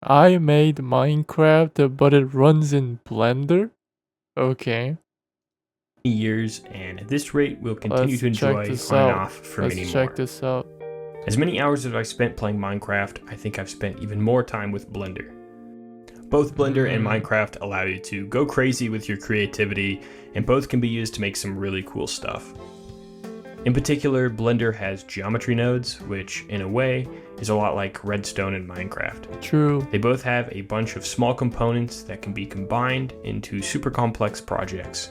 I made Minecraft, but it runs in Blender? Okay, years, and at this rate, we'll continue let's to check enjoy this on and out. off for Let's many check more. this out. As many hours as I've spent playing Minecraft, I think I've spent even more time with Blender. Both Blender and Minecraft allow you to go crazy with your creativity, and both can be used to make some really cool stuff. In particular, Blender has geometry nodes, which, in a way, is a lot like redstone in Minecraft. True. They both have a bunch of small components that can be combined into super complex projects.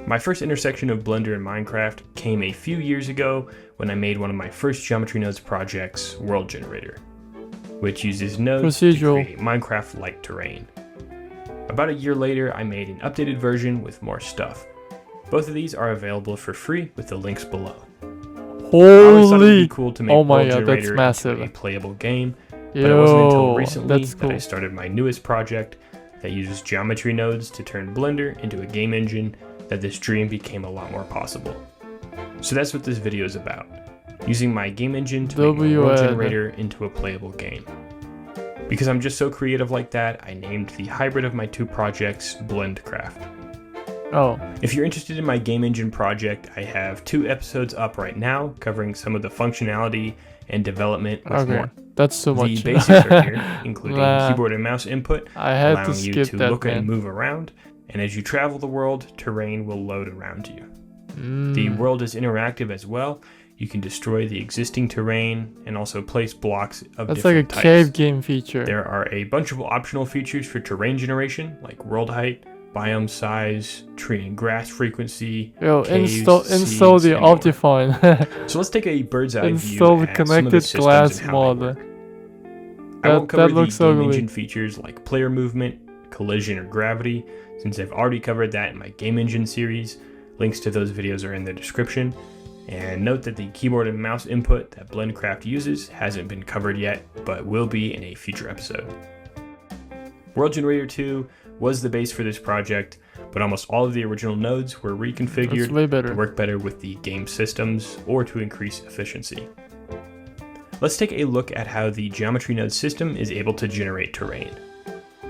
My first intersection of Blender and Minecraft came a few years ago when I made one of my first geometry nodes projects, World Generator, which uses nodes to create Minecraft-like terrain. About a year later, I made an updated version with more stuff. Both of these are available for free with the links below. I always thought it would be cool to make World Generator into a playable game, but it wasn't until recently that I started my newest project that uses geometry nodes to turn Blender into a game engine that this dream became a lot more possible. So that's what this video is about, using my game engine to make World Generator into a playable game. Because I'm just so creative like that, I named the hybrid of my two projects Blendcraft. Oh. If you're interested in my game engine project, I have 2 episodes up right now covering some of the functionality and development with more. That's so much. The basics are here, including keyboard and mouse input, allowing you to look and move around, and as you travel the world, terrain will load around you. The world is interactive as well. You can destroy the existing terrain and also place blocks of different types. That's like a cave game feature. There are a bunch of optional features for terrain generation, like world height, biome size, tree and grass frequency, caves, install the Optifine. So let's take a bird's eye install view the at some of the systems glass and how mod. they work. I won't cover the game engine features like player movement, collision, or gravity, since I've already covered that in my game engine series. Links to those videos are in the description. And note that the keyboard and mouse input that Blendcraft uses hasn't been covered yet, but will be in a future episode. World Generator 2 was the base for this project, but almost all of the original nodes were reconfigured to work better with the game systems or to increase efficiency. Let's take a look at how the geometry node system is able to generate terrain.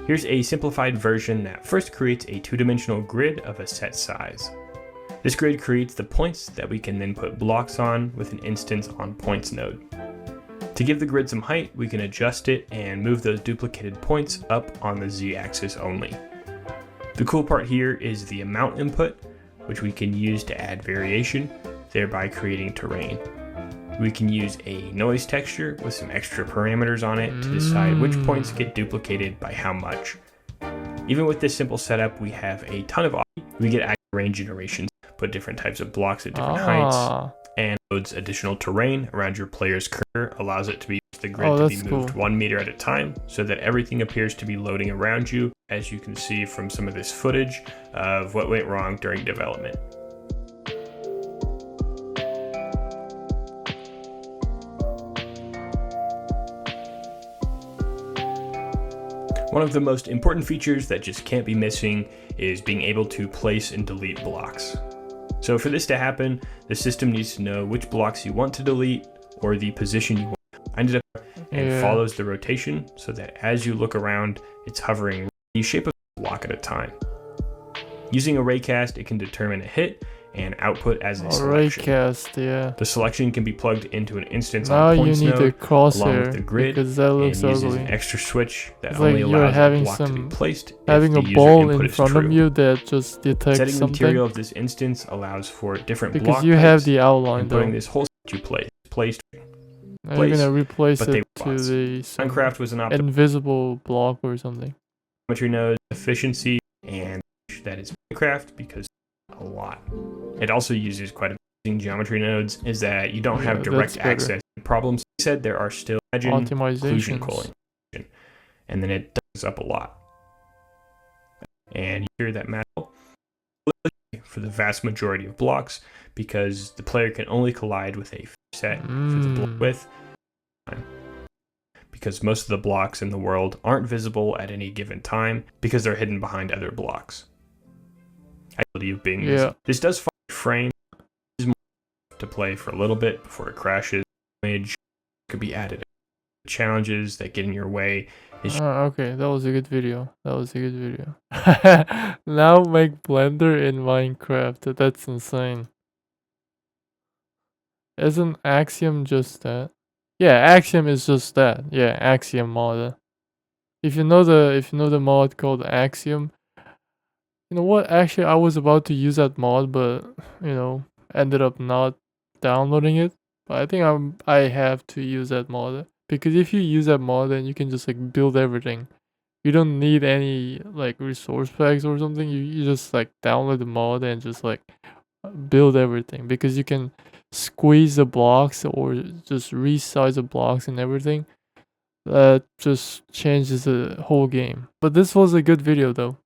Here's a simplified version that first creates a 2-dimensional grid of a set size. This grid creates the points that we can then put blocks on with an instance on points node. To give the grid some height, we can adjust it and move those duplicated points up on the z-axis only. The cool part here is the amount input, which we can use to add variation, thereby creating terrain. We can use a noise texture with some extra parameters on it to decide which points get duplicated by how much. Even with this simple setup, we have a ton of options. We get terrain generations, put different types of blocks at different heights, and loads additional terrain around your player's cursor, allows it to be the grid to be moved 1 meter at a time so that everything appears to be loading around you, as you can see from some of this footage of what went wrong during development. One of the most important features that just can't be missing is being able to place and delete blocks. So for this to happen, the system needs to know which blocks you want to delete or the position you want. I ended up and follows the rotation so that as you look around, it's hovering the shape of a block at a time. Using a raycast, it can determine a hit and output as a selection. The selection can be plugged into an instance on points node along with the grid, and uses an extra switch that only allows a block to be placed if the user input is true. that just detects Setting the material of this instance allows for different block because you have the outline and putting this whole to place. I'm gonna replace it to the Minecraft was an invisible block or something. Geometry node efficiency, and that is Minecraft because a lot. It also uses quite amazing geometry nodes is that you don't have direct access to problems. Like I said, there are still occlusion calling, and then it does up a lot. And you hear that matter for the vast majority of blocks because the player can only collide with a set for the block width, because most of the blocks in the world aren't visible at any given time because they're hidden behind other blocks. Of being this does frame to play for a little bit before it crashes. Image could be added challenges that get in your way. Okay, that was a good video. That was a good video. Now make Blender in Minecraft. That's insane. Isn't Axiom just that? Yeah, Axiom is just that. Yeah, Axiom mod. If you know the mod called Axiom, you know what? Actually, I was about to use that mod, but ended up not downloading it. But I think I have to use that mod because if you use that mod, then you can just like build everything. You don't need any like resource packs or something. You just like download the mod and just like build everything because you can squeeze the blocks or just resize the blocks and everything. That just changes the whole game. But this was a good video though.